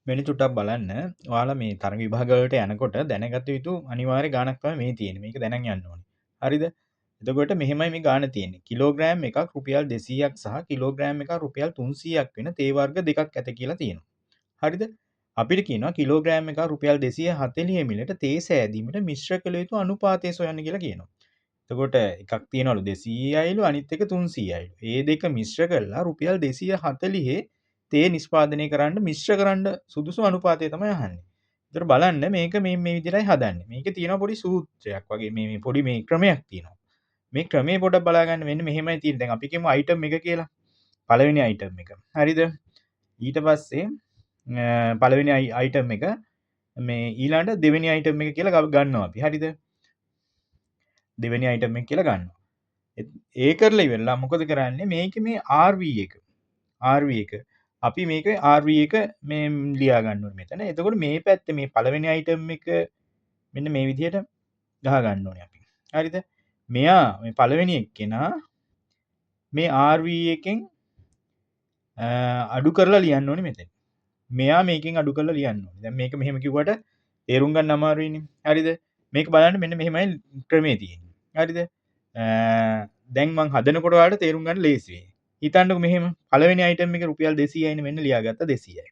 මෙන්න චුට්ටක් බලන්න. ඔයාලා මේ තරඟ විභාග වලට යනකොට දැනගත යුතු අනිවාර්ය ගාණක් තමයි මේ තියෙන්නේ. මේක දැනන් යන්න ඕනේ. හරිද? එතකොට මෙහෙමයි මේ ගාණ තියෙන්නේ. කිලෝග්‍රෑම් එකක් රුපියල් 200ක් සහ කිලෝග්‍රෑම් එකක් රුපියල් 300ක් වෙන තේ වර්ග දෙකක් ඇත කියලා තියෙනවා. හරිද? අපිට කියනවා කිලෝග්‍රෑම් එකක් රුපියල් 240 මිලට තේ සෑදීමට මිශ්‍ර කළ යුතු අනුපාතය සොයන්න කියලා කියනවා. එතකොට එකක් තියෙනවලු 200යිලු අනිත් එක 300යිලු. ඒ දෙක මිශ්‍ර කරලා රුපියල් 240 තේ නිෂ්පාදනය කරන්න මිශ්‍ර කරන්න සුදුසු අනුපාතය තමයි අහන්නේ. ඒතර බලන්න මේක මේ විදිහටයි හදන්නේ. මේකේ තියෙන පොඩි සූත්‍රයක් වගේ මේ පොඩි මේ ක්‍රමයක් තියෙනවා. මේ ක්‍රමේ පොඩ්ඩක් බලා ගන්න මෙන්න මෙහෙමයි තියෙන්නේ. දැන් අපි කියමු අයිටම් එක කියලා. පළවෙනි අයිටම් එක. හරිද? ඊට පස්සේ පළවෙනි අයිටම් එක මේ ඊළඟට දෙවෙනි අයිටම් එක කියලා ගන්නවා අපි. හරිද? දෙවෙනි අයිටම් එක කියලා ගන්නවා. ඒ කරලා ඉවරලා මොකද කරන්නේ මේක මේ RV එක RV එක අපි මේක RV එක මේ ලියා ගන්න ඕනේ මෙතන. එතකොට මේ පැත්තේ මේ පළවෙනි අයිටම් එක මෙන්න මේ විදිහට ගහ ගන්න ඕනේ අපි. හරිද? මෙයා මේ පළවෙනි එක්කෙනා මේ RV එකෙන් අඩු කරලා ලියන්න ඕනේ මෙතන. මෙයා මේකෙන් අඩු කරලා ලියන්න ඕනේ. දැන් මේක මෙහෙම කිව්වට තේරුම් ගන්න අමාරුයිනේ. හරිද? මේක බලන්න මෙන්න මෙහෙමයි ක්‍රමේ තියෙන්නේ. හරිද? දැන් මං හදනකොට ඔයාලට තේරුම් ගන්න ලේසි වෙයි. හිතන්නකෝ මෙහෙම පළවෙනි අයිටම් එක රුපියල් 200යිනේ මෙන්න ලියාගත්ත 200යි.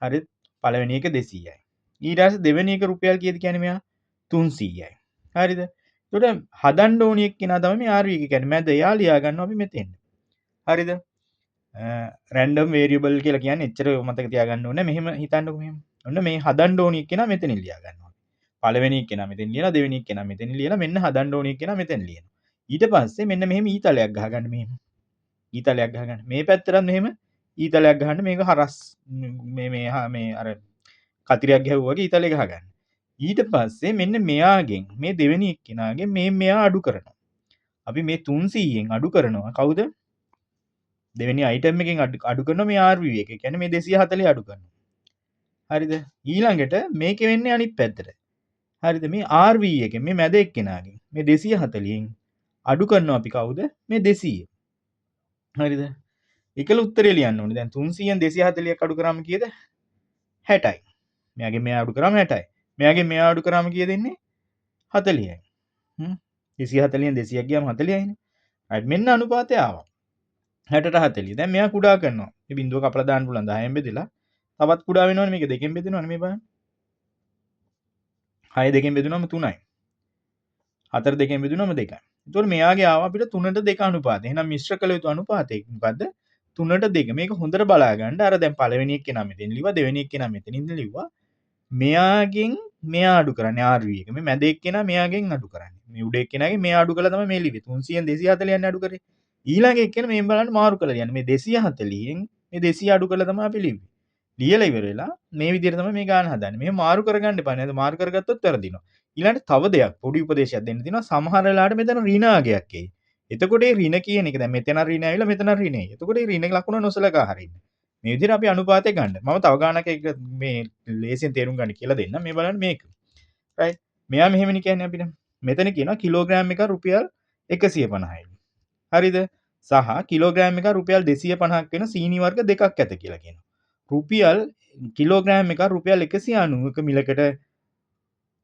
හරිද? පළවෙනි එක 200යි. ඊට පස්සේ දෙවෙනි එක රුපියල් කීයද කියන්නේ මෙයා 300යි. හරිද? එතකොට හදන්න ඕනි එක්කෙනා තමයි මේ RV එක කියන්නේ. මැද එයා ලියා ගන්නවා අපි මෙතෙන්. හරිද? රැන්ඩම් වේරියබල් කියලා කියන්නේ එච්චර මතක තියාගන්න ඕනේ. මෙහෙම හිතන්නකෝ මෙහෙම. ඔන්න මේ හදන්න ඕනි එක්කෙනා මෙතනින් ලියා ගන්නවා. පළවෙනි එක්කෙනා මෙතෙන් ලියලා දෙවෙනි එක්කෙනා මෙතෙන් ලියලා මෙන්න හදන්න ඕනි එක්කෙනා මෙතෙන් ලියනවා. ඊට පස්සේ මෙන්න මෙහෙම ඊතලයක් ගහගන්න මෙහෙම. ඊතලයක් ගහගන්න. මේ පැත්තටත් මෙහෙම ඊතලයක් ගහන්න මේක හරස් මේ අර කතිරයක් ගැහුවා වගේ ඊතලේ ගහගන්න. ඊට පස්සේ මෙන්න මෙයාගෙන් මේ දෙවෙනි එක්කෙනාගෙන් මෙයා අඩු කරනවා. අපි මේ 300ෙන් අඩු කරනවා. කවුද? දෙවෙනි අයිටම් එකෙන් අඩු කරනවා මේ RV එක. ඒ කියන්නේ මේ 240 අඩු කරනවා. හරිද? ඊළඟට මේකෙ වෙන්නේ අනිත් පැත්තට. හරිද? මේ RV එකෙන් මේ මැද එක්කෙනාගෙන් මේ 240න් අඩු කරනවා අපි කවුද? මේ 200. හරිද? එකල උත්තරේ ලියන්න ඕනේ. දැන් 300න් 240ක් අඩු කරාම කීයද? 60යි. මෙයාගෙන් මෙයා අඩු කරාම 60යි. මෙයාගෙන් මෙයා අඩු කරාම කීයද එන්නේ? 40යි. 240න් 200ක් ගියාම 40යිනේ. right මෙන්න අනුපාතය ආවා. 60ට 40. දැන් මෙයා කුඩා කරනවා. මේ බිඳුව කපලා දාන්න පුළුවන් 10න් බෙදලා. තවත් කුඩා වෙනවනේ මේක දෙකෙන් බෙදෙනවනේ මේ බලන්න. 6 දෙකෙන් බෙදුනම 3යි. 4 දෙකෙන් බෙදුනම 2යි. ඒතකොට මෙයාගේ ආව අපිට 3ට 2 අනුපාතය. එහෙනම් මිශ්‍ර කළ යුතු අනුපාතය මොකද්ද? 3ට 2. මේක හොඳට බලා ගන්න. අර දැන් පළවෙනි එක්කෙනා මෙතෙන් ලිව්වා, දෙවෙනි එක්කෙනා මෙතනින් ලිව්වා. මෙයාගෙන් මෙයා අඩු කරන්නේ RV එක. මේ මැද එක්කෙනා මෙයාගෙන් අඩු කරන්නේ. මේ උඩ එක්කෙනාගෙන් මෙයා අඩු කළා තමයි මේ ලිව්වේ. 300න් 240න් අඩු කරේ. ඊළඟ එක්කෙනා මේ බලන්න මාරු කරලා ලියන්නේ. මේ 240න් මේ 200 අඩු කළා තමයි අපි ලිව්වේ. ලියලා ඉවර වෙලා මේ විදිහට තමයි මේ ගාන හදන්නේ. මෙහෙම මාරු කරගන්න එපා නේද? මාරු කරගත්තොත් වැරදිනවා. ඊළඟට තව දෙයක් පොඩි උපදේශයක් දෙන්න තියෙනවා. සමහර වෙලාවට මෙතන ඍණාගයක් එයි. එතකොට ඒ ඍණ කියන එක දැන් මෙතන ඍණ ඇවිල්ලා මෙතන ඍණ එයි. එතකොට ඒ ඍණ ලකුණ නොසලකා හරින්න. මේ විදිහට අපි අනුපාතය ගන්න. මම තව ගානක් එක මේ ලේසියෙන් තේරුම් ගන්න කියලා දෙන්න. මේ බලන්න මේක. right. මෙයා මෙහෙමනේ කියන්නේ අපිට. මෙතන කියනවා කිලෝග්‍රෑම් එක රුපියල් 150යි. හරිද? සහ කිලෝග්‍රෑම් එක රුපියල් 250ක් වෙන සීනි වර්ග දෙකක් ඇත කියලා කියනවා. රුපියල් කිලෝග්‍රෑම් එක රුපියල් 190ක මිලකට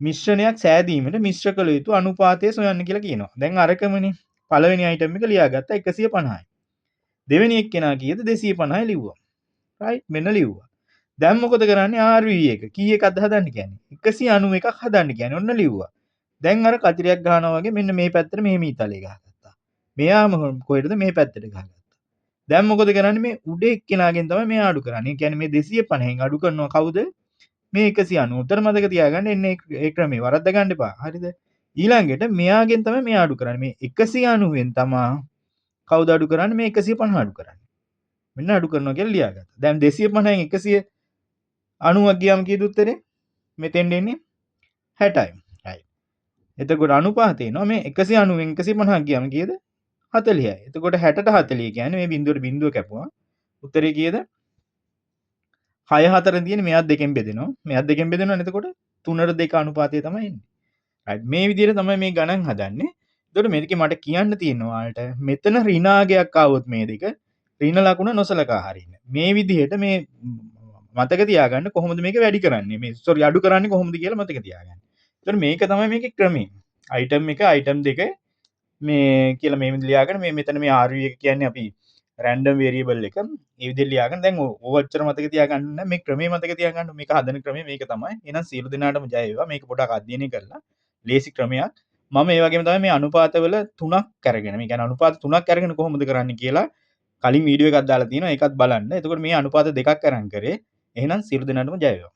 මිශ්‍රණයක් සෑදීමට මිශ්‍ර කළ යුතු අනුපාතය සොයන්න කියලා කියනවා. දැන් අරකමනේ පළවෙනි අයිටම් එක ලියාගත්තා 150යි. දෙවෙනි එක්කෙනා කීයද 250යි ලිව්වා. right මෙන්න ලිව්වා. දැන් මොකද කරන්නේ RV එක කීයකද හදන්න කියන්නේ 191ක් හදන්න කියන්නේ ඔන්න ලිව්වා. දැන් අර කතිරයක් ගහනවා වගේ මෙන්න මේ පැත්තට මෙහෙම ඊතලේ ගහගත්තා. මෙයාම කොහෙටද මේ පැත්තට ගහගත්තා. දැන් මොකද කරන්නේ මේ උඩ එක්කෙනාගෙන් තමයි මෙයා අඩු කරන්නේ. ඒ කියන්නේ මේ 250න් අඩු කරනවා කවුද? මේ 190. උත්තර මතක තියාගන්න එන්නේ ඒ ක්‍රමේ වරද්ද ගන්න එපා. හරිද? ඊළඟට මෙයාගෙන් තමයි මෙයා අඩු කරන්නේ. මේ 190න් තමයි කවුද අඩු කරන්නේ? මේ 150 අඩු කරන්නේ. මෙන්න අඩු කරනවා කියලා ලියාගත්තා. දැන් 250න් 190ක් ගියාම කීයද උත්තරේ? මෙතෙන් එන්නේ 60යි. right. එතකොට අනුපාතය එනවා මේ 190න් 150ක් ගියාම කීයද? 40යි. එතකොට 60ට 40 කියන්නේ මේ බිඳුවට බිඳුව කැපුවා. උත්තරේ කීයද? 6 4 තියෙන මෙයාත් දෙකෙන් බෙදෙනවා. මෙයාත් දෙකෙන් බෙදෙනවා. එතකොට 3ට 2 අනුපාතය තමයි එන්නේ. right. මේ විදිහට තමයි මේ ගණන් හදන්නේ. එතකොට මේකේ මට කියන්න තියෙනවා ඔයාලට මෙතන ඍණාගයක් ආවොත් මේ දෙක ඍණ ලකුණ නොසලකා හරින්න. මේ විදිහට මේ මතක තියාගන්න කොහොමද මේක වැඩි කරන්නේ මේ සෝරි අඩු කරන්නේ කොහොමද කියලා මතක තියාගන්න. එතකොට මේක තමයි මේකේ ක්‍රමය. අයිටම් එක අයිටම් දෙක මේ කියලා මේ විදිහට ලියාගෙන මේ මෙතන මේ RV එක කියන්නේ අපි රැන්ඩම් වේරියබල් එක ඒ විදිහට ලියාගෙන දැන් ඕවච්චර මතක තියාගන්න මේ ක්‍රමේ මතක තියාගන්න මේක හදන ක්‍රමය මේක තමයි. එහෙනම් සියලු දෙනාටම ජය වේවා. මේක පොඩක් අධ්‍යයනය කරලා ලේසි ක්‍රමයක්. මම ඒ වගේම තමයි මේ අනුපාතවල තුනක් අරගෙන මේ කියන්නේ අනුපාත තුනක් අරගෙන කොහොමද කරන්නේ කියලා කලින් වීඩියෝ එකක් දාලා තියෙනවා. ඒකත් බලන්න. එතකොට මේ අනුපාත දෙකක් අරන් කරේ. එහෙනම් සියලු දෙනාටම ජය වේවා.